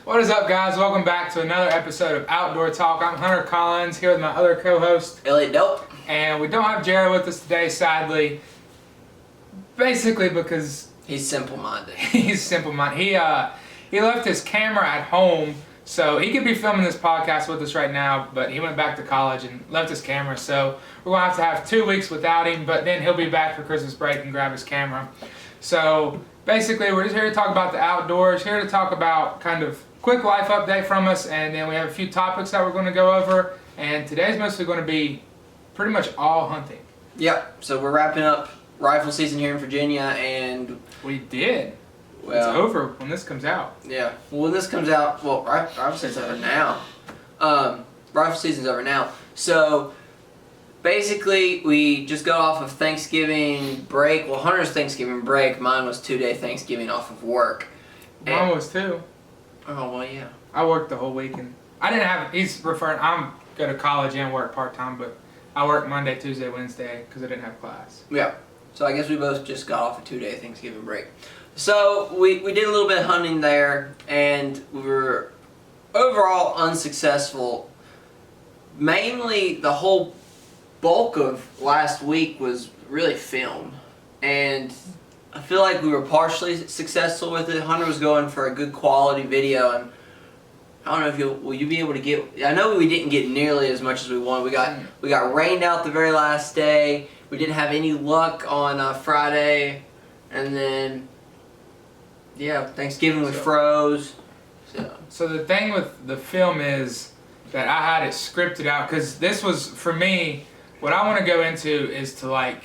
What is up, guys? Welcome back to another episode of Outdoor Talk. I'm Hunter Collins here with my other co-host, Elliott Dope. And we don't have Jared with us today, sadly. Basically because he's simple-minded. He's simple-minded. He left his camera at home, so he could be filming this podcast with us right now, but he went back to college and left his camera, so we're going to have 2 weeks without him, but then he'll be back for Christmas break and grab his camera. So basically, we're just here to talk about the outdoors, here to talk about kind of quick life update from us, and then we have a few topics that we're going to go over, and today's mostly going to be pretty much all hunting. Yep, so we're wrapping up rifle season here in Virginia, and we did. Well, it's over when this comes out. Yeah, well, when this comes out, well, rifle season's over now. Rifle season's over now. So basically, we just got off of Thanksgiving break. Well, Hunter's Thanksgiving break. Mine was 2-day Thanksgiving off of work. Mine was too. Oh, well, yeah. I worked the whole weekend. I didn't have, he's referring, I'm go to college and work part-time, but I worked Monday, Tuesday, Wednesday because I didn't have class. Yeah. So I guess we both just got off a 2-day Thanksgiving break. So we did a little bit of hunting there, and we were overall unsuccessful. Mainly the whole bulk of last week was really film, and I feel like we were partially successful with it. Hunter was going for a good quality video, and I don't know if will you be able to get. I know we didn't get nearly as much as we wanted. We got rained out the very last day. We didn't have any luck on Friday, and then yeah, Thanksgiving we froze. So the thing with the film is that I had it scripted out, because this was, for me, what I want to go into is to, like,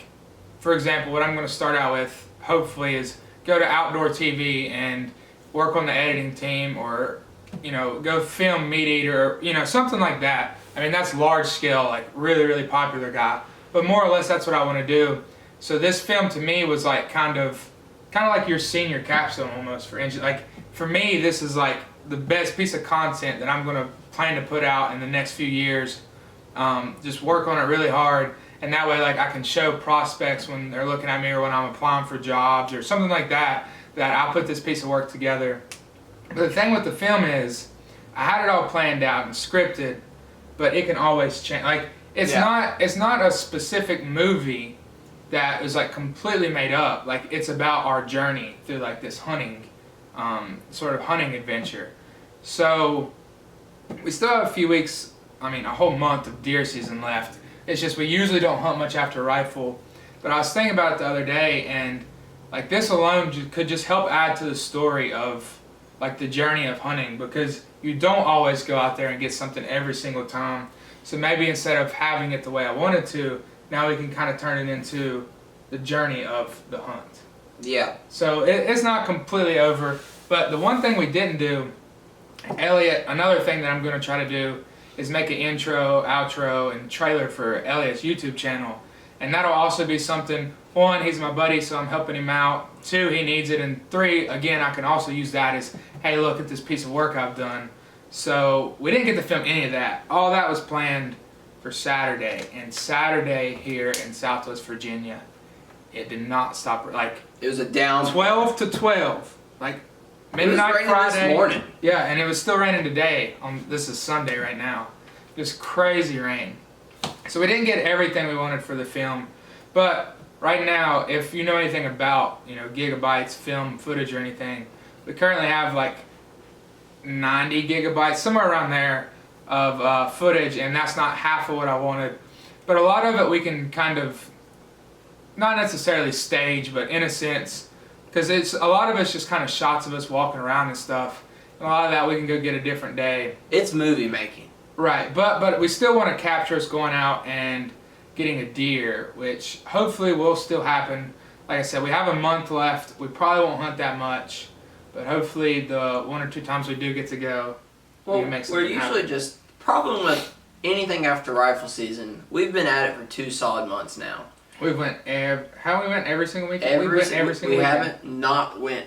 for example, what I'm going to start out with, hopefully, is go to Outdoor TV and work on the editing team, or, you know, go film Meat Eater, you know, something like that. I mean, that's large scale, like, really, really popular guy. But more or less, that's what I want to do. So this film, to me, was, like, kind of like your senior capstone, almost, for engine. Like, for me, this is, like, the best piece of content that I'm going to plan to put out in the next few years. Just work on it really hard, and that way, like, I can show prospects when they're looking at me, or when I'm applying for jobs or something like that, that I'll put this piece of work together. But the thing with the film is, I had it all planned out and scripted, but it can always change. Like, it's not a specific movie that is, like, completely made up. Like, it's about our journey through, like, this hunting, sort of hunting adventure. So we still have a few weeks, I mean, a whole month of deer season left. It's just we usually don't hunt much after rifle. But I was thinking about it the other day, and, like, this alone could just help add to the story of, like, the journey of hunting, because you don't always go out there and get something every single time. So maybe instead of having it the way I wanted to, now we can kind of turn it into the journey of the hunt. Yeah. So it's not completely over, but the one thing we didn't do, Elliott, another thing that I'm going to try to do is make an intro, outro, and trailer for Elliott's YouTube channel. And that'll also be something, one, he's my buddy, so I'm helping him out. Two, he needs it. And three, again, I can also use that as, hey, look at this piece of work I've done. So we didn't get to film any of that. All that was planned for Saturday. And Saturday here in Southwest Virginia, it did not stop. Like, it was a down 12 to 12. Like, midnight Friday. This morning. Yeah, and it was still raining today. This is Sunday right now. Just crazy rain. So we didn't get everything we wanted for the film. But right now, if you know anything about, you know, gigabytes, film footage or anything, we currently have like 90 gigabytes, somewhere around there, of footage, and that's not half of what I wanted. But a lot of it we can kind of, not necessarily stage, but in a sense, because a lot of it's just kind of shots of us walking around and stuff. And a lot of that we can go get a different day. It's movie making. Right, but we still want to capture us going out and getting a deer, which hopefully will still happen. Like I said, we have a month left. We probably won't hunt that much, but hopefully the 1 or 2 times we do get to go, well, we can make something we're usually happen. just, problem with anything after rifle season, we've been at it for 2 solid months now. We went every single weekend? We weekend. haven't not went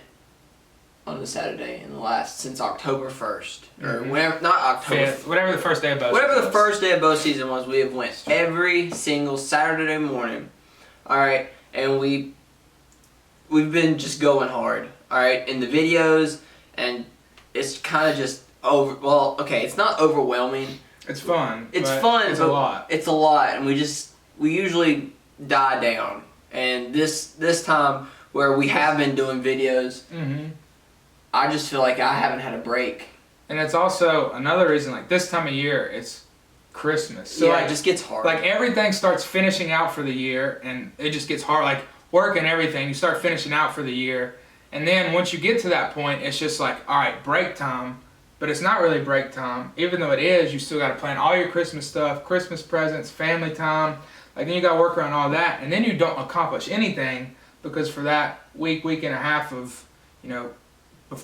on a Saturday since October 1st. Or whenever, not October 5th, whatever the first day of bow season. Whatever the was. first day of bow season was, we have went every single Saturday morning. Alright, and we've been just going hard. Alright, in the videos, and it's kind of just okay, it's not overwhelming. It's fun. It's fun. It's a lot. It's a lot, and we usually die down. And this time where we have been doing videos, I just feel like I haven't had a break. And it's also another reason, like this time of year, it's Christmas. So it just gets hard. Like everything starts finishing out for the year, and it just gets hard. Like work and everything, you start finishing out for the year. And then once you get to that point, it's just like, all right, break time. But it's not really break time. Even though it is, you still got to plan all your Christmas stuff, Christmas presents, family time. Like then you got to work around all that. And then you don't accomplish anything because for that week and a half of,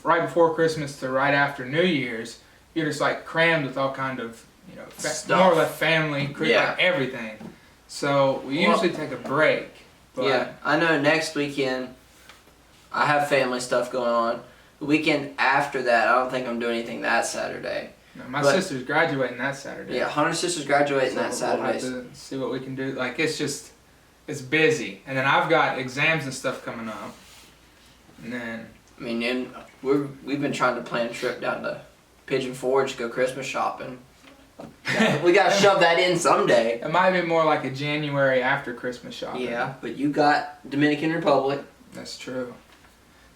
right before Christmas to right after New Year's, you're just like crammed with all kind of, more or less family, like everything. So we usually take a break. But I know next weekend I have family stuff going on. The weekend after that, I don't think I'm doing anything that Saturday. No, my sister's graduating that Saturday. Yeah, Hunter's sister's graduating that Saturday. We'll have to see what we can do. Like it's busy, and then I've got exams and stuff coming up, and then. I mean, and we've been trying to plan a trip down to Pigeon Forge to go Christmas shopping. We got to shove that in someday. It might be more like a January after Christmas shopping. Yeah, but you got Dominican Republic. That's true.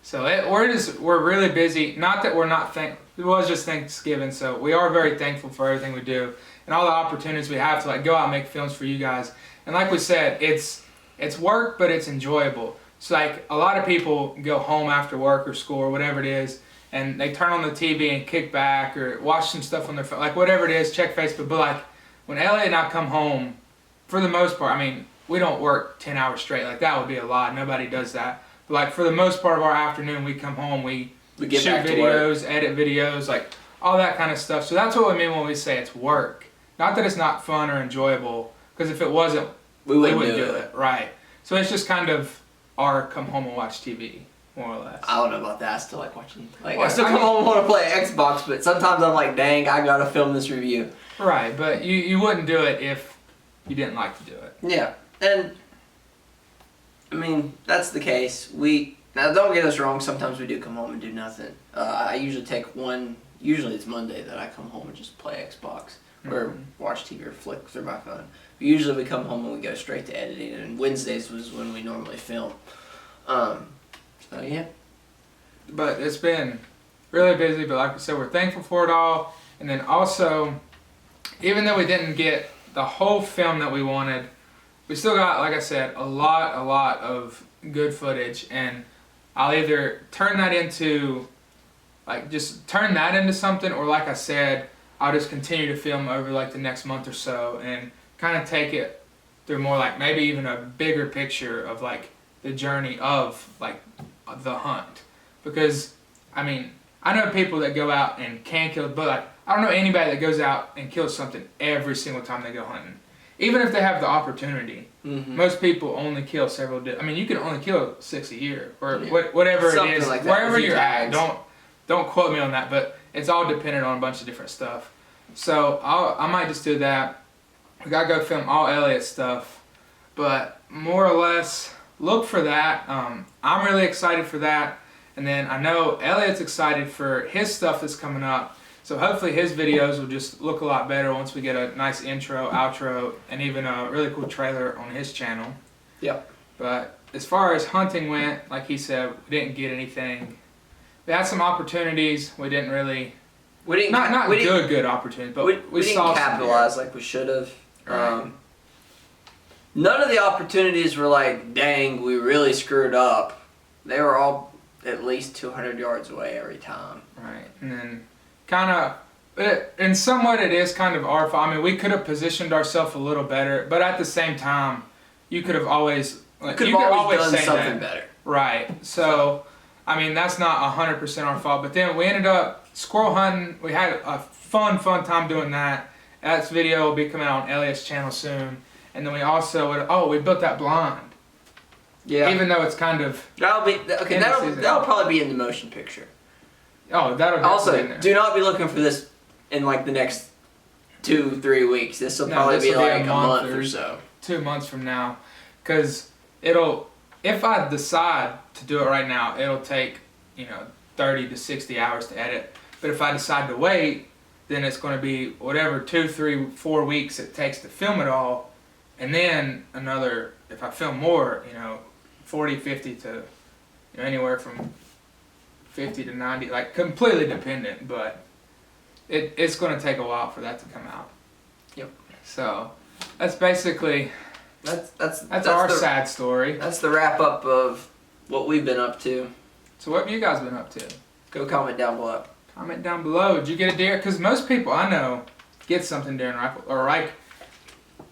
So we're really busy. Not that we're not it was just Thanksgiving, so we are very thankful for everything we do and all the opportunities we have to like go out and make films for you guys. And like we said, it's work, but it's enjoyable. So like a lot of people go home after work or school or whatever it is, and they turn on the TV and kick back or watch some stuff on their phone, like whatever it is, check Facebook. But like when Elliott and I come home, for the most part, I mean, we don't work 10 hours straight. Like that would be a lot. Nobody does that. But like for the most part of our afternoon, we come home, we get shoot videos, edit videos, like all that kind of stuff. So that's what we mean when we say it's work. Not that it's not fun or enjoyable, because if it wasn't, we wouldn't do it. Right. So it's just kind of our come home and watch TV, more or less. I don't know about that. I still like watching. I still come home and want to play Xbox, but sometimes I'm like, dang, I gotta film this review. Right, but you wouldn't do it if you didn't like to do it. Yeah, and I mean that's the case. Now don't get us wrong. Sometimes we do come home and do nothing. I usually take one. Usually it's Monday that I come home and just play Xbox or watch TV or flick through my phone. But usually we come home and we go straight to editing, and Wednesdays was when we normally film. So yeah. But it's been really busy, but like I said, we're thankful for it all. And then also, even though we didn't get the whole film that we wanted, we still got, like I said, a lot of good footage. And I'll either turn that into, something, or like I said, I'll just continue to film over like the next month or so and kind of take it through more like maybe even a bigger picture of like the journey of like the hunt. Because I mean, I know people that go out and can kill, but like I don't know anybody that goes out and kills something every single time they go hunting. Even if they have the opportunity, most people only kill several. I mean, you can only kill 6 a year, or whatever something it is, like that, wherever you're at. Don't quote me on that, but it's all dependent on a bunch of different stuff. So I might just do that. We gotta go film all Elliott stuff, but more or less look for that. I'm really excited for that, and then I know Elliott's excited for his stuff that's coming up. So hopefully his videos will just look a lot better once we get a nice intro, outro, and even a really cool trailer on his channel. Yep. But as far as hunting went, like he said, we didn't get anything. We had some opportunities. We didn't really. We didn't. Not good opportunities, but we didn't capitalize like we should have. Right. None of the opportunities were like, dang, we really screwed up. They were all at least 200 yards away every time. Right, and then kind of, and somewhat it is kind of our fault. I mean, we could have positioned ourselves a little better, but at the same time, you could have always, like, you could always done say something that. better. Right, so, I mean, that's not 100% our fault, but then we ended up squirrel hunting. We had a fun time doing that. That video will be coming out on Elliott's channel soon. And then we also we built that blind. Yeah. Even though it's kind of that'll probably be in the motion picture. Oh, that'll also be in there. Do not be looking for this in like the next 2-3 weeks. This will probably be like a month or so. 2 months from now, because if I decide to do it right now, it'll take 30 to 60 hours to edit. But if I decide to wait, then it's going to be whatever 2, 3, 4 weeks it takes to film it all, and then another, if I film more, 40, 50 to anywhere from 50 to 90, like completely dependent, but it's going to take a while for that to come out. Yep. So that's basically that's our sad story. That's the wrap up of what we've been up to. So what have you guys been up to? Go comment down below. Comment down below. Did you get a deer? Because most people I know get something during rifle, or like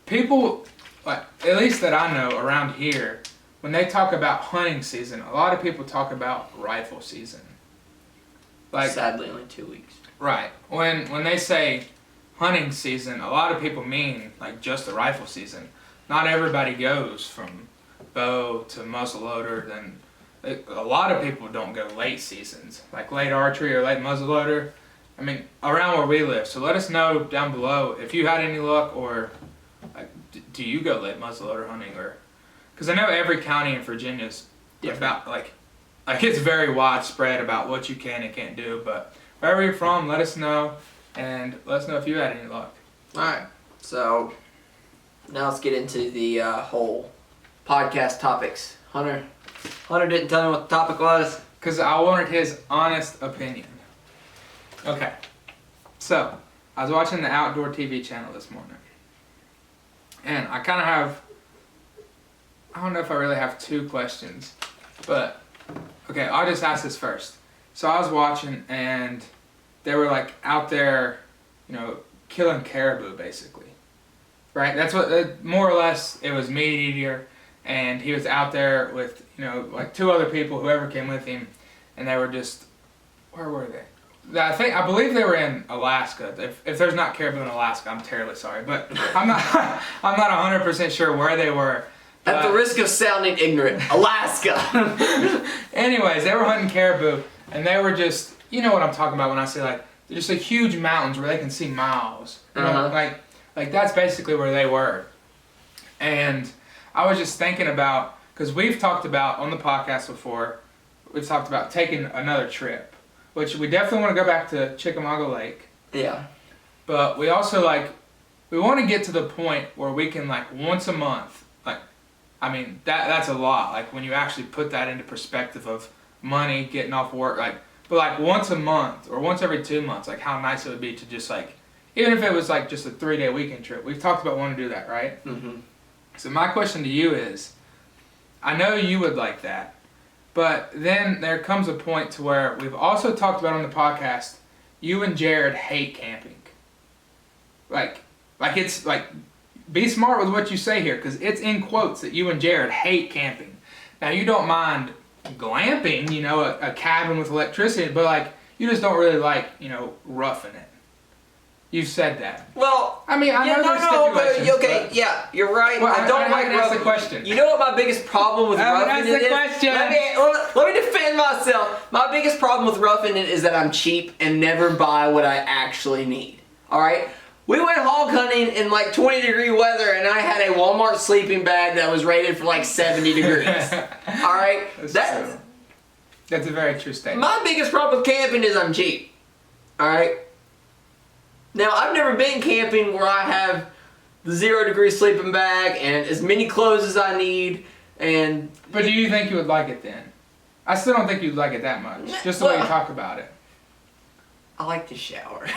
people, like at least that I know around here, when they talk about hunting season, a lot of people talk about rifle season. Like sadly, only 2 weeks. Right. When they say hunting season, a lot of people mean like just the rifle season. Not everybody goes from bow to muzzleloader. Then a lot of people don't go late seasons, like late archery or late muzzleloader. I mean, around where we live. So let us know down below if you had any luck, or like, do you go late muzzleloader hunting, or because I know every county in Virginia is about like it's very widespread about what you can and can't do. But wherever you're from, let us know, and let us know if you had any luck. All right. So now let's get into the whole podcast topics. Hunter didn't tell me what the topic was. Because I wanted his honest opinion. Okay. So, I was watching the Outdoor TV channel this morning. And I kind of have, I don't know if I really have 2 questions. But, okay, I'll just ask this first. So I was watching, and they were like out there, killing caribou basically. Right? That's what, more or less, it was meat eater. And he was out there with, like 2 other people, whoever came with him, and they were just, where were they? I believe they were in Alaska. If there's not caribou in Alaska, I'm terribly sorry, but I'm not 100% sure where they were. At the risk of sounding ignorant, Alaska. Anyways, they were hunting caribou, and they were just, you know what I'm talking about when I say like, they're just like huge mountains where they can see miles. Like that's basically where they were, and I was just thinking about, because we've talked about on the podcast before, we've talked about taking another trip, which we definitely want to go back to Chickamauga Lake. Yeah. But we also we want to get to the point where we can once a month, that's a lot. Like when you actually put that into perspective of money, getting off work, but once a month or once every 2 months, how nice it would be to just even if it was just a 3-day weekend trip. We've talked about wanting to do that, right? Mm-hmm. So my question to you is, I know you would like that, but then there comes a point to where we've also talked about on the podcast, you and Jared hate camping. Be smart with what you say here, because it's in quotes that you and Jared hate camping. Now you don't mind glamping, a cabin with electricity, but you just don't really like, roughing it. You've said that. Well, I mean, I know there's stipulations. Okay, yeah, you're right. Well, I don't like roughing. The question. You know what my biggest problem with roughing it is? Question. Let me defend myself. My biggest problem with roughing it is that I'm cheap and never buy what I actually need. All right. We went hog hunting in 20-degree weather, and I had a Walmart sleeping bag that was rated for 70 degrees. All right. That's a very true statement. My biggest problem with camping is I'm cheap. All right. Now, I've never been camping where I have the 0-degree sleeping bag and as many clothes as I need. But do you think you would like it then? I still don't think you'd like it that much, just the way you talk about it. I like to shower.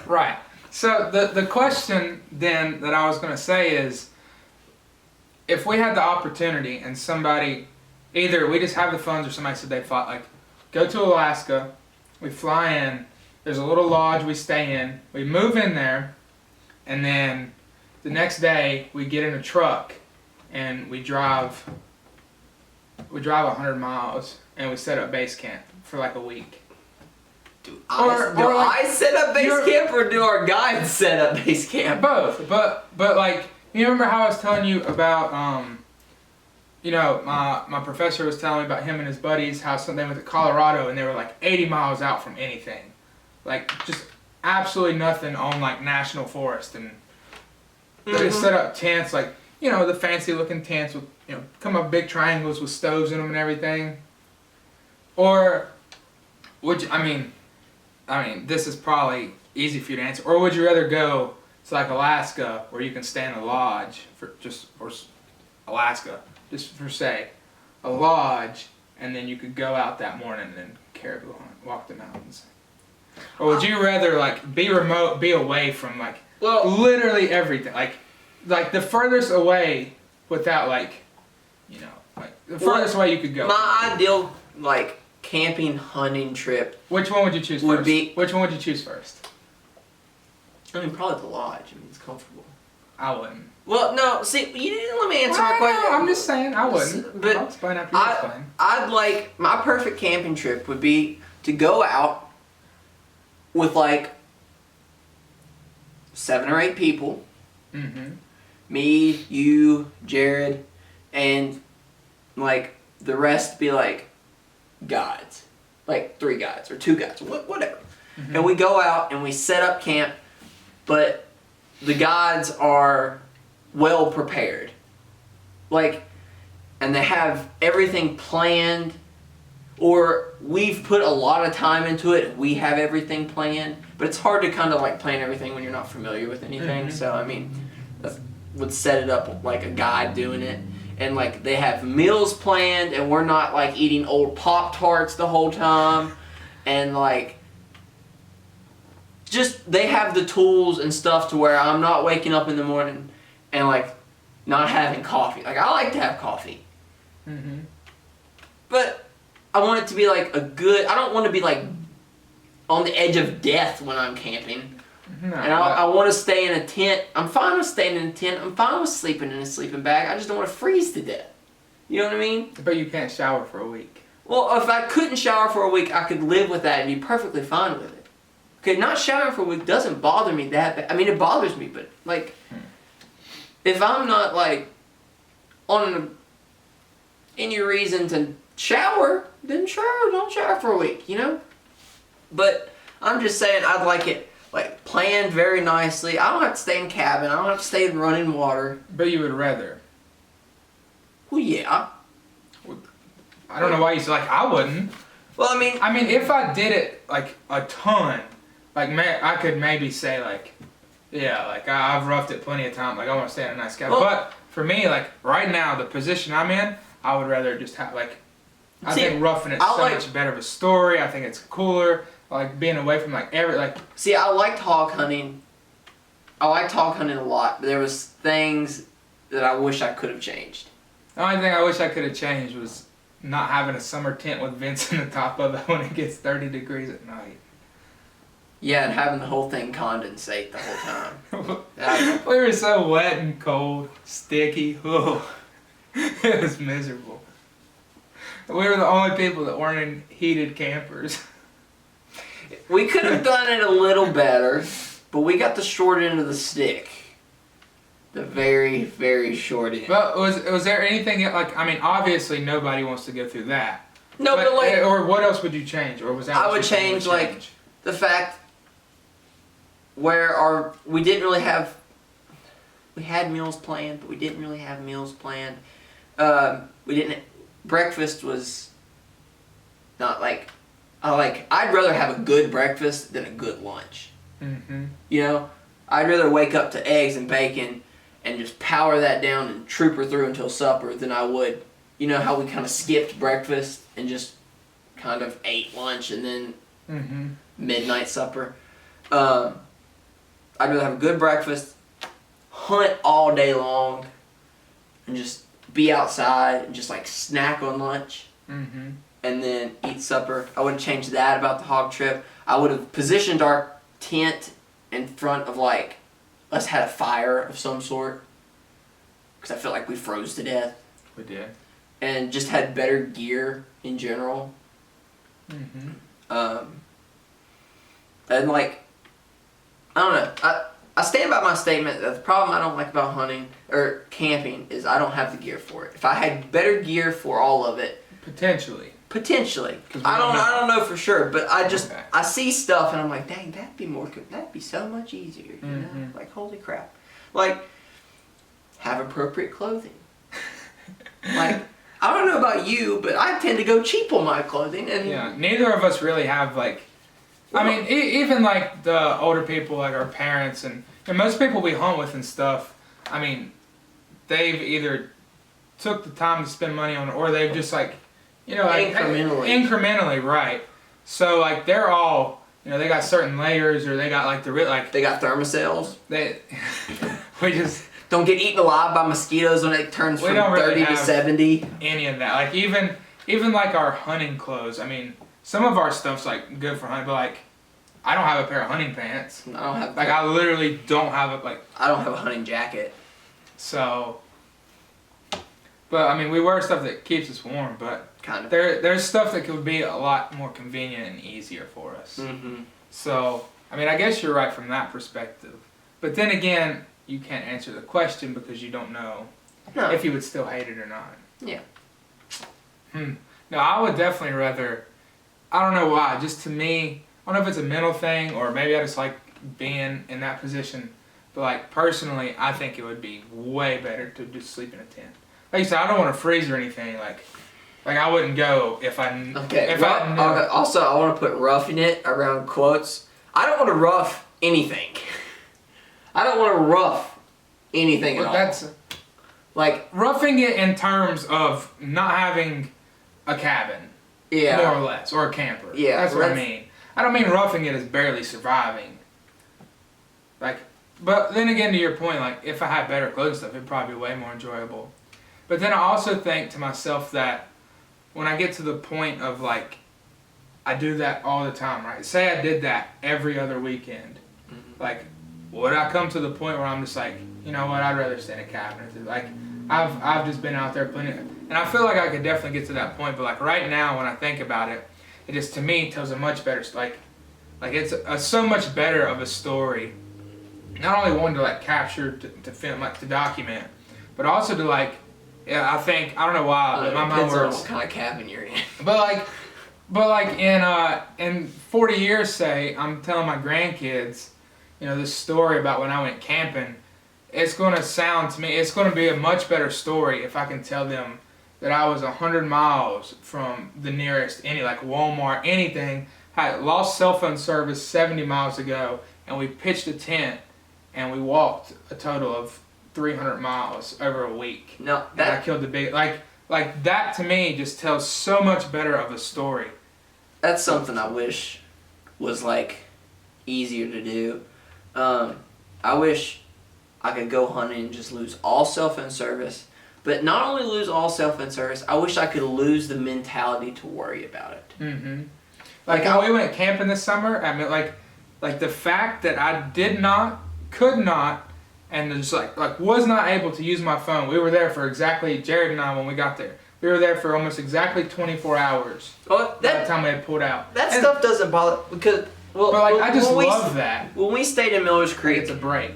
Right. So the question then that I was going to say is, if we had the opportunity and somebody, either we just have the funds or somebody said they fought, go to Alaska, we fly in, there's a little lodge we stay in, we move in there, and then the next day we get in a truck and we drive 100 miles and we set up base camp for a week. Do I set up base camp, or do our guides set up base camp? Both, but you remember how I was telling you about my professor was telling me about him and his buddies, how they went to Colorado and they were 80 miles out from anything. Just absolutely nothing on national forest, and they just set up tents, the fancy looking tents with come up big triangles with stoves in them and everything. Or, I mean, this is probably easy for you to answer. Or would you rather go to like Alaska where you can stay in a lodge or Alaska, just for say, a lodge, and then you could go out that morning and caribou hunt, walk the mountains? Or would you rather like be remote, be away from like literally everything, like the furthest away without like, you know, like the furthest away you could go? My ideal like camping hunting trip. Which one would you choose first? Which one would you choose first? I mean, probably the lodge. I mean, it's comfortable. I wouldn't. Well, no. See, you didn't let me answer my question. No, I'm just saying I wouldn't. But I'll explain after you explain. I'd like my perfect camping trip would be to go out with like 7 or 8 people. Mm-hmm. Me, you, Jared, and like the rest be like guides, like 3 guides or 2 guides, whatever. Mm-hmm. And we go out and we set up camp, but the guides are well prepared, like, and they have everything planned, or we've put a lot of time into it. We have everything planned, but it's hard to kind of like plan everything when you're not familiar with anything. Mm-hmm. So I mean, that would set it up like a guide doing it. And like they have meals planned, and we're not like eating old Pop-Tarts the whole time, and like just they have the tools and stuff to where I'm not waking up in the morning and like not having coffee. Like I like to have coffee, but I want it to be like a good. I don't want to be like on the edge of death when I'm camping. No, and I want to stay in a tent. I'm fine with staying in a tent. I'm fine with sleeping in a sleeping bag. I just don't want to freeze to death. You know what I mean? But you can't shower for a week. Well, if I couldn't shower for a week, I could live with that and be perfectly fine with it. Okay, not showering for a week doesn't bother me that bad. I mean, it bothers me, but like, if I'm not like on any reason to shower, then sure, don't shower for a week, you know? But I'm just saying I'd like it like planned very nicely. I don't have to stay in cabin. I don't have to stay in running water. But you would rather. Well, yeah. I don't know why you say like I wouldn't. Well, I mean, if I did it like a ton, like I could maybe say like, yeah, like I've roughed it plenty of times. Like I want to stay in a nice cabin. Well, but for me, like right now, the position I'm in, I would rather just have like. I think roughing it's so much better of a story. I think it's cooler. Like being away from like See, I liked hog hunting. I liked hog hunting a lot, but there was things that I wish I could have changed. The only thing I wish I could have changed was not having a summer tent with vents in the top of it when it gets 30 degrees at night. Yeah, and having the whole thing condensate the whole time. We were so wet and cold, sticky. Oh, it was miserable. We were the only people that weren't in heated campers. We could have done it a little better, but we got the short end of the stick. The very, very short end. But was there anything like, I mean, obviously nobody wants to go through that. No, but like, or what else would you change? Or was that? I would change like the fact where we didn't really have. We had meals planned, but we didn't really have meals planned. We didn't. Breakfast was not like. I'd rather have a good breakfast than a good lunch. Mm-hmm. You know, I'd rather wake up to eggs and bacon and just power that down and trooper through until supper than I would, you know, how we kind of skipped breakfast and just kind of ate lunch and then midnight supper. I'd rather have a good breakfast, hunt all day long, and just be outside and just like snack on lunch. Mm-hmm. And then eat supper. I would have changed that about the hog trip. I would have positioned our tent in front of like, us had a fire of some sort. Because I felt like we froze to death. We did. And just had better gear in general. Mm-hmm. And like, I don't know. I stand by my statement that the problem I don't like about hunting or camping is I don't have the gear for it. If I had better gear for all of it. Potentially. I don't know for sure, but I see stuff and I'm like, dang, that'd be so much easier, you know? Like, holy crap. Like, have appropriate clothing. Like, I don't know about you, but I tend to go cheap on my clothing. And yeah, neither of us really have like I mean, even like the older people, like our parents and most people we hunt with and stuff, I mean, they've either took the time to spend money on it or they've just like, like incrementally, right. So like they're all, they got certain layers or they got like they got thermocells. We just don't get eaten alive by mosquitoes when it turns from 30 to 70. Any of that. Like even like our hunting clothes. I mean, some of our stuff's like good for hunting, but like I don't have a pair of hunting pants. I don't have. I literally don't have it. Like I don't have a hunting jacket. So, but I mean, we wear stuff that keeps us warm, but kind of. There's stuff that could be a lot more convenient and easier for us. Mm-hmm. So, I mean, I guess you're right from that perspective. But then again, you can't answer the question because you don't know if you would still hate it or not. Yeah. No, I would definitely rather. I don't know why. Just to me, I don't know if it's a mental thing or maybe I just like being in that position. But like personally, I think it would be way better to just sleep in a tent. Like you said, I don't want to freeze or anything. Like I wouldn't go if I. Okay. Also, I want to put roughing it around quotes. I don't want to rough anything. I don't want to rough anything at all. That's like roughing it in terms of not having a cabin. Yeah. More or less, or a camper. Yeah. That's what I mean. I don't mean roughing it as barely surviving. Like. But then again, to your point, like, if I had better clothes and stuff, it'd probably be way more enjoyable. But then I also think to myself that when I get to the point of, like, I do that all the time, right? Say I did that every other weekend. Mm-hmm. Like, would I come to the point where I'm just like, you know what, I'd rather stay in a cabin. Like, I've just been out there plenty. And I feel like I could definitely get to that point. But, like, right now, when I think about it, it just, to me, tells a much better, like it's so much better of a story. Not only one to like capture, to film, like to document, but also to like, I think, I don't know why, but my mind works. What kind of cabin you're in. But like in 40 years, say, I'm telling my grandkids, this story about when I went camping. It's going to sound to me, it's going to be a much better story if I can tell them that I was 100 miles from the nearest like Walmart, anything, had lost cell phone service 70 miles ago, and we pitched a tent. And we walked a total of 300 miles over a week. No, and I killed the big like that to me just tells so much better of a story. That's something I wish was like easier to do. I wish I could go hunting and just lose all cell phone service. But not only lose all cell phone service, I wish I could lose the mentality to worry about it. Mm-hmm. Like when we went camping this summer, I mean, like the fact that I could not, and just like was not able to use my phone. We were there for exactly, Jared and I, when we got there, we were there for almost exactly 24 hours. Well, by the time we had pulled out. That stuff doesn't bother, because, well, but like, I just love that. When we stayed in Miller's Creek. It's a break.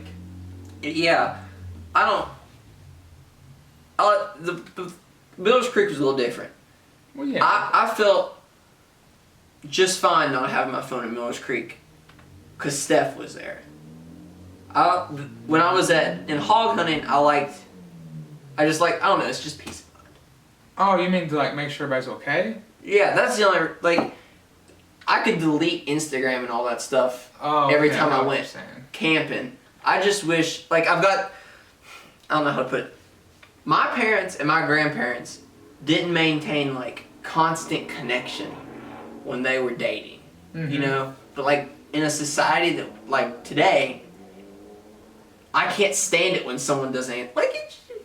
Yeah. The Miller's Creek was a little different. Well, yeah. I felt just fine not having my phone at Miller's Creek, because Steph was there. When I was in hog hunting, I don't know, it's just peace of mind. Oh, you mean to like make sure everybody's okay? Yeah, that's the only, like, I could delete Instagram and all that stuff every time I went camping. I just wish, like, I don't know how to put it. My parents and my grandparents didn't maintain, like, constant connection when they were dating, But, like, in a society that, like, today, I can't stand it when someone doesn't,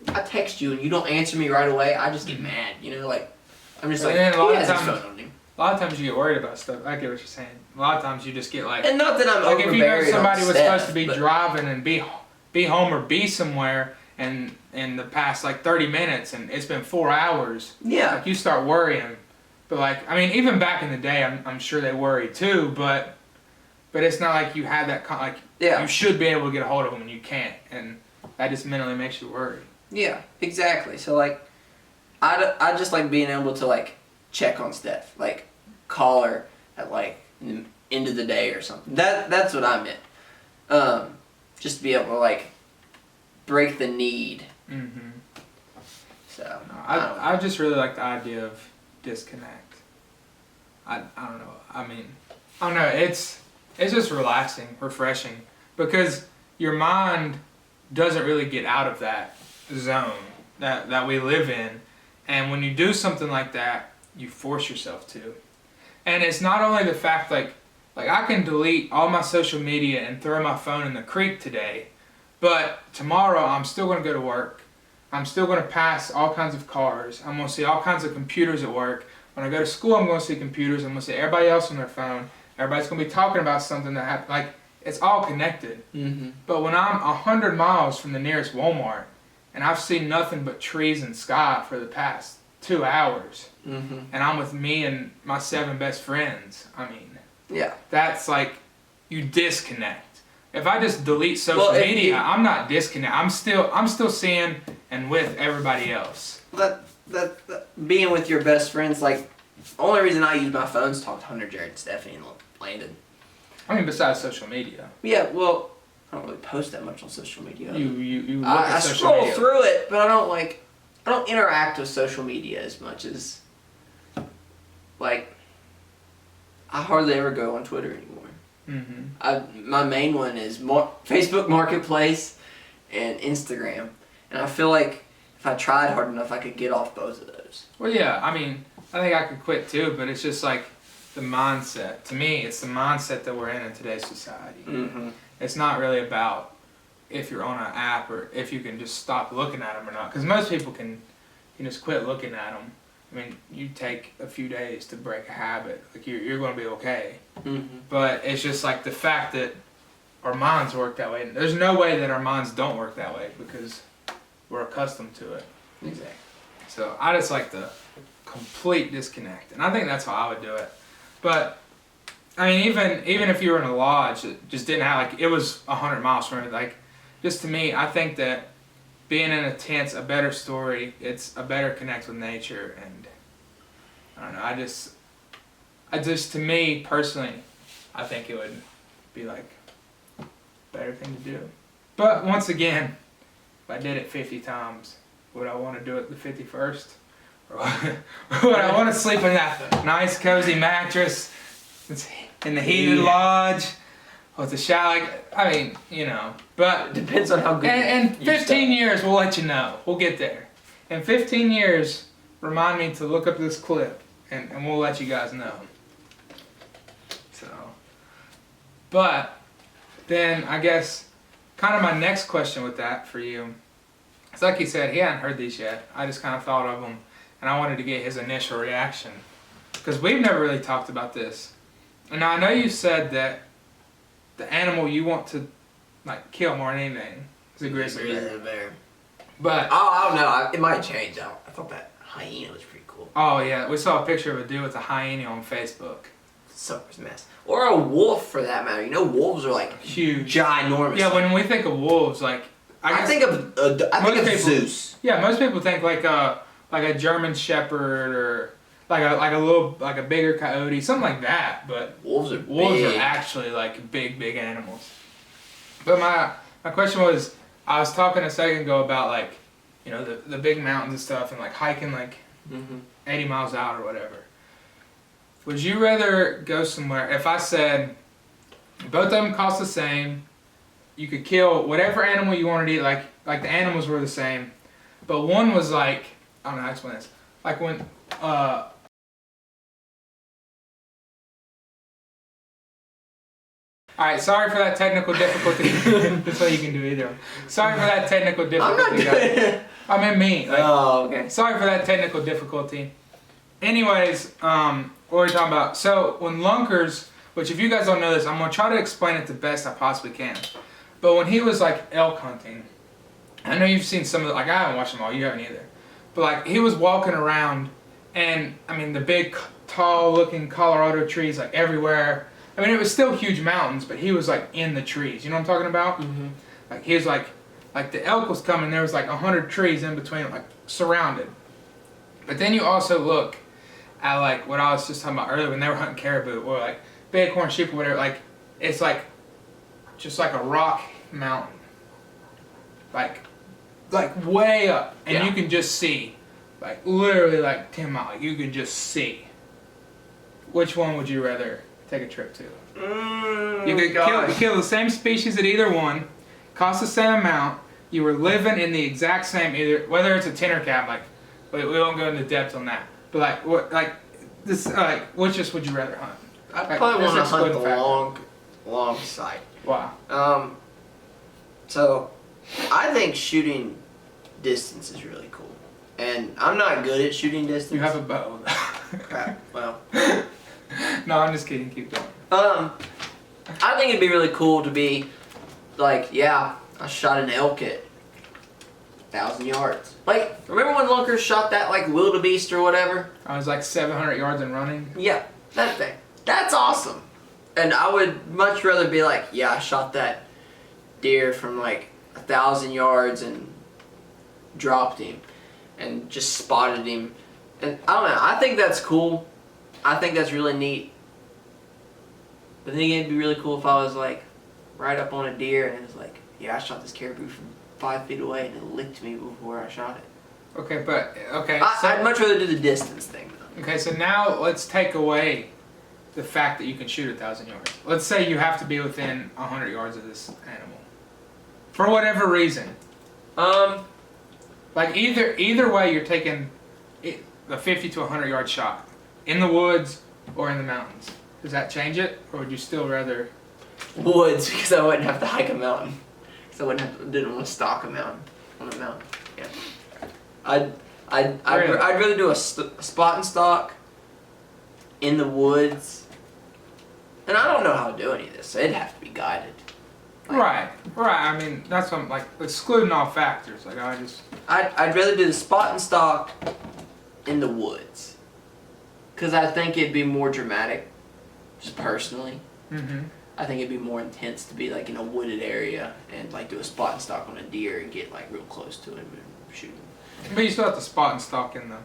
I text you and you don't answer me right away, I just get mad, like, I'm just like, a lot of times, phone on him. A lot of times you get worried about stuff. I get what you're saying. A lot of times you just get like, and not that I'm like if you know somebody was supposed to be but driving and be home or be somewhere, and in the past like 30 minutes and it's been 4 hours. Yeah. Like you start worrying, but like I mean even back in the day I'm sure they worried too, but it's not like you had that you should be able to get a hold of them and you can't, and that just mentally makes you worry. Yeah, exactly. So like, I just like being able to like check on Steph, like call her at like the end of the day or something. That's what I meant. Just to be able to like break the need. Mm-hmm. So I just really like the idea of disconnect. I don't know. I mean, I don't know, it's just relaxing, refreshing, because your mind doesn't really get out of that zone that we live in, and when you do something like that, you force yourself to. And it's not only the fact like I can delete all my social media and throw my phone in the creek today, but tomorrow I'm still going to go to work. I'm still going to pass all kinds of cars. I'm going to see all kinds of computers at work. When I go to school, I'm going to see computers. I'm going to see everybody else on their phone. Everybody's going to be talking about something that happened. Like, it's all connected. Mm-hmm. But when I'm 100 miles from the nearest Walmart and I've seen nothing but trees and sky for the past 2 hours, mm-hmm. and I'm with me and my 7 best friends, I mean, yeah, that's like, you disconnect. If I just delete social media, I'm not disconnected. I'm still seeing and with everybody else. That being with your best friends, like, the only reason I use my phone is to talk to Hunter, Jared, Stephanie, and Landon. I mean, besides social media. Yeah, well, I don't really post that much on social media. You look at social scroll media. through it, but I don't interact with social media as much as, like, I hardly ever go on Twitter anymore. Mm-hmm. My main one is Facebook Marketplace and Instagram, and I feel like if I tried hard enough, I could get off both of those. Well, yeah, I mean, I think I could quit too, but it's just like the mindset. To me, it's the mindset that we're in today's society. Mm-hmm. It's not really about if you're on an app or if you can just stop looking at them or not, because most people can just quit looking at them. I mean, you take a few days to break a habit, like you're going to be okay. Mm-hmm. But it's just like the fact that our minds work that way. There's no way that our minds don't work that way because we're accustomed to it. Exactly. So I just like the complete disconnect, and I think that's how I would do it. But I mean, even if you were in a lodge that just didn't have, like, it was 100 miles from it, like, just to me, I think that being in a tent's a better story. It's a better connect with nature, and I don't know. I just to me personally, I think it would be like a better thing to do. But once again, if I did it 50 times, would I want to do it the 51st? Or would I want to sleep in that nice cozy mattress in the heated lodge with the shower? Like, I mean, you know, but It depends on how good. in 15 years, we'll let you know. We'll get there. In 15 years, remind me to look up this clip, and we'll let you guys know. So, but then I guess kind of my next question with that for you, it's like he said, he hadn't heard these yet. I just kind of thought of them, and I wanted to get his initial reaction because we've never really talked about this. And now I know you said that the animal you want to like kill more than anything is a grizzly bear. But I don't know. It might change. I thought that hyena was pretty cool. oh yeah, we saw a picture of a dude with a hyena on Facebook. Sucker's mess. Or a wolf, for that matter. You know, wolves are like Huge. ginormous. Yeah, when we think of wolves, like I think of Zeus. Yeah, most people think like a German Shepherd or like a bigger coyote, something like that. But Wolves are actually like big animals. But my question was, I was talking a second ago about like, you know, the big mountains and stuff, and like hiking like 80 miles out or whatever. Would you rather go somewhere, if I said both of them cost the same, you could kill whatever animal you wanted to eat, like the animals were the same, but one was like, I don't know how to explain this, like when alright, sorry for that technical difficulty. That's all you can do either. Sorry for that technical difficulty, guys. I meant me. Like, oh, okay. Sorry for that technical difficulty. Anyways, what were we talking about? So when lunkers, which if you guys don't know this, I'm going to try to explain it the best I possibly can. But when he was like elk hunting, I know you've seen some of the, like I haven't watched them all, you haven't either. But like he was walking around and I mean the big tall looking Colorado trees like everywhere. I mean it was still huge mountains, but he was like in the trees. You know what I'm talking about? Mm-hmm. Like he was like the elk was coming, there was like 100 trees in between, like surrounded. But then you also look at like what I was just talking about earlier when they were hunting caribou or like bighorn sheep or whatever, like it's like just like a rock mountain. Like way up. And you can just see. Like literally like 10 miles. You can just see. Which one would you rather take a trip to. Mm, You could kill the same species at either one, cost the same amount. You were living in the exact same whether it's a tenor cap. Like we won't go into depth on that. But like what which just would you rather hunt? I probably want to hunt the long sight. Wow. So I think shooting distance is really cool, and I'm not good at shooting distance. You have a bow. Crap. Well. No, I'm just kidding. Keep going. I think it'd be really cool to be like, yeah, I shot an elk at 1,000 yards. Like, remember when Lunker shot that like wildebeest or whatever? I was like 700 yards and running. Yeah, that thing. That's awesome. And I would much rather be like, yeah, I shot that deer from like 1,000 yards and dropped him and just spotted him. And I don't know, I think that's cool. I think that's really neat. But then again, it'd be really cool if I was like right up on a deer and it was like, yeah, I shot this caribou from 5 feet away and it licked me before I shot it. Okay, but I'd much rather do the distance thing though. Okay, so now let's take away the fact that you can shoot 1,000 yards. Let's say you have to be within 100 yards of this animal, for whatever reason. Like either way, you're taking a 50 to 100 yard shot in the woods or in the mountains. Does that change it, or would you still rather? Woods, because I wouldn't have to hike a mountain. Because didn't want to stalk a mountain on a mountain. Yeah. I'd rather do a spot and stalk in the woods. And I don't know how to do any of this, so it'd have to be guided. Right. I mean, that's what I'm like, excluding all factors. Like I'd rather do the spot and stalk in the woods. Because I think it'd be more dramatic, just personally. Mm-hmm. I think it'd be more intense to be like in a wooded area and like do a spot and stalk on a deer and get like real close to him and shoot him. But you still have to spot and stalk in the,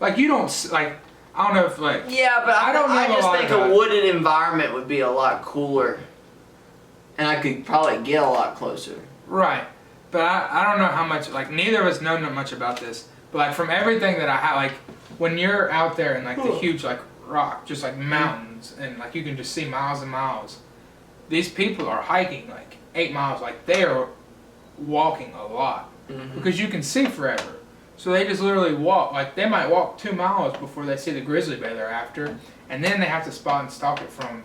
like you don't like. I don't know if like. Yeah, but I just think a wooded environment would be a lot cooler, and I could probably get a lot closer. Right, but I don't know how much. Like neither of us know much about this, but like from everything that I have, like when you're out there in like the huge like rock, just like mountains, and like you can just see miles and miles. These people are hiking like 8 miles, like they are walking a lot because you can see forever. So they just literally walk, like they might walk 2 miles before they see the grizzly bear they're after, and then they have to spot and stalk it from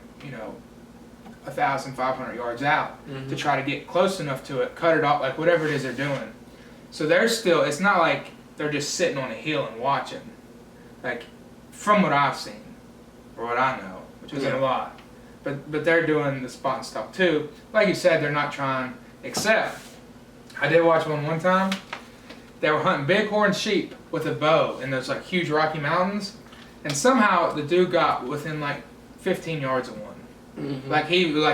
1,500 yards out to try to get close enough to it, cut it off, like whatever it is they're doing. So they're still, it's not like they're just sitting on a hill and watching. Like from what I've seen, or what I know, which isn't a lot. But they're doing the spot and stalk too. Like you said, they're not trying, except I did watch one time. They were hunting bighorn sheep with a bow in those like huge Rocky Mountains, and somehow the dude got within like 15 yards of one. Like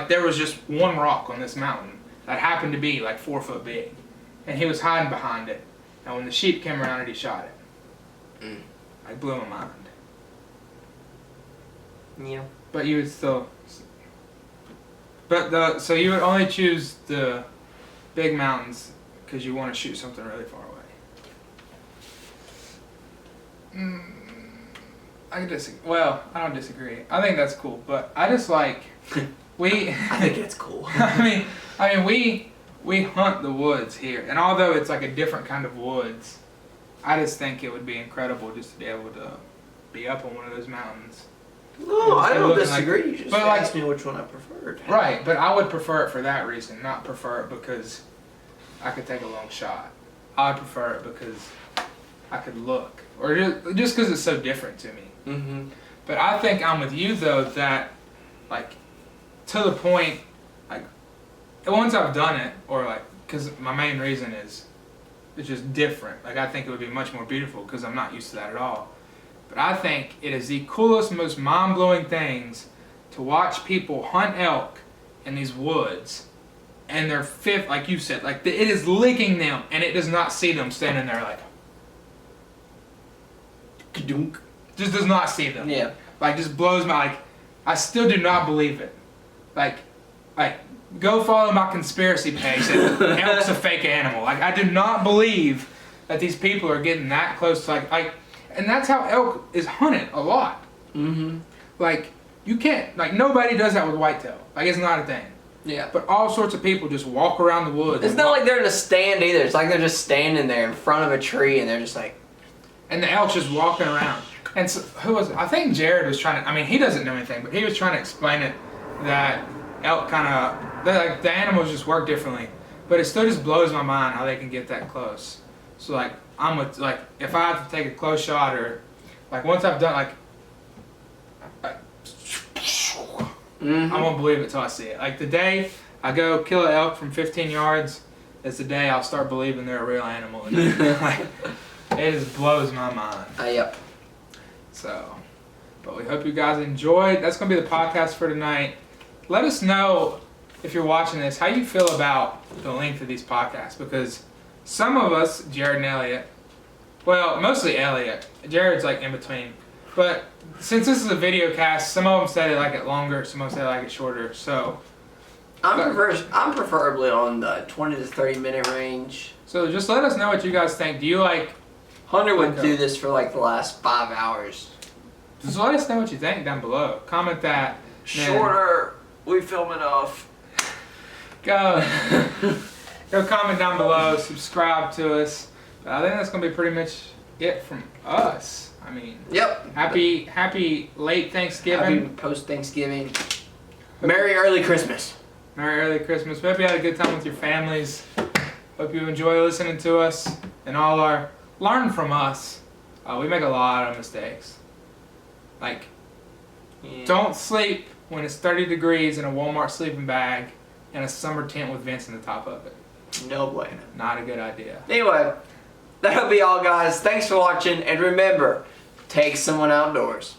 there was just one rock on this mountain that happened to be like 4 foot big, and he was hiding behind it. And when the sheep came around, he shot it. Like blew my mind. Yeah. But you would still. So you would only choose the big mountains because you want to shoot something really far away. I disagree. Well, I don't disagree. I think that's cool, but I just like I think it's cool. I mean, we hunt the woods here, and although it's like a different kind of woods, I just think it would be incredible just to be able to be up on one of those mountains. No, I don't disagree. Like, you just asked me which one I preferred. Right, but I would prefer it for that reason, not prefer it because I could take a long shot. I would prefer it because I could look, or just because it's so different to me. But I think I'm with you though that, like, to the point, like, once I've done it, or like, because my main reason is it's just different. Like, I think it would be much more beautiful because I'm not used to that at all. But I think it is the coolest, most mind-blowing things to watch people hunt elk in these woods, and they're like you said, like it is licking them, and it does not see them standing there like, just does not see them. Yeah. Like, just blows my, like, I still do not believe it. Like, go follow my conspiracy page that elk's a fake animal. Like, I do not believe that these people are getting that close to, like, and that's how elk is hunted a lot. Like, You can't, like, nobody does that with whitetail. Like, it's not a thing. Yeah. But all sorts of people just walk around the woods. It's not like they're in a stand either. It's like they're just standing there in front of a tree and they're just like... And the elk's just walking around. And so, who was it? I think Jared was trying to, I mean, he doesn't know anything, but he was trying to explain it that elk kind of, like, the animals just work differently. But it still just blows my mind how they can get that close. So, like, like, if I have to take a close shot or, like, once I've done, like, I won't believe it till I see it. Like, the day I go kill an elk from 15 yards is the day I'll start believing they're a real animal. Like, it just blows my mind. Yep. So, but we hope you guys enjoyed. That's going to be the podcast for tonight. Let us know, if you're watching this, how you feel about the length of these podcasts. Because some of us, Jared and Elliott, well, mostly Elliott. Jared's like in between. But since this is a video cast, some of them say they like it longer, some of them say they like it shorter. So I'm preferably on the 20 to 30 minute range. So just let us know what you guys think. Do you like... Hunter would do this for like the last 5 hours. Just let us know what you think down below. Comment that. Shorter. We film enough. Go comment down below. Subscribe to us. But I think that's going to be pretty much it from us. I mean, yep. Happy late Thanksgiving. Happy post Thanksgiving. Merry early Christmas. Merry early Christmas. Hope you had a good time with your families. Hope you enjoy listening to us and all our learn from us. We make a lot of mistakes. Like, don't sleep when it's 30 degrees in a Walmart sleeping bag and a summer tent with vents in the top of it. No bueno. Not a good idea. Anyway, that'll be all, guys. Thanks for watching, and remember, take someone outdoors.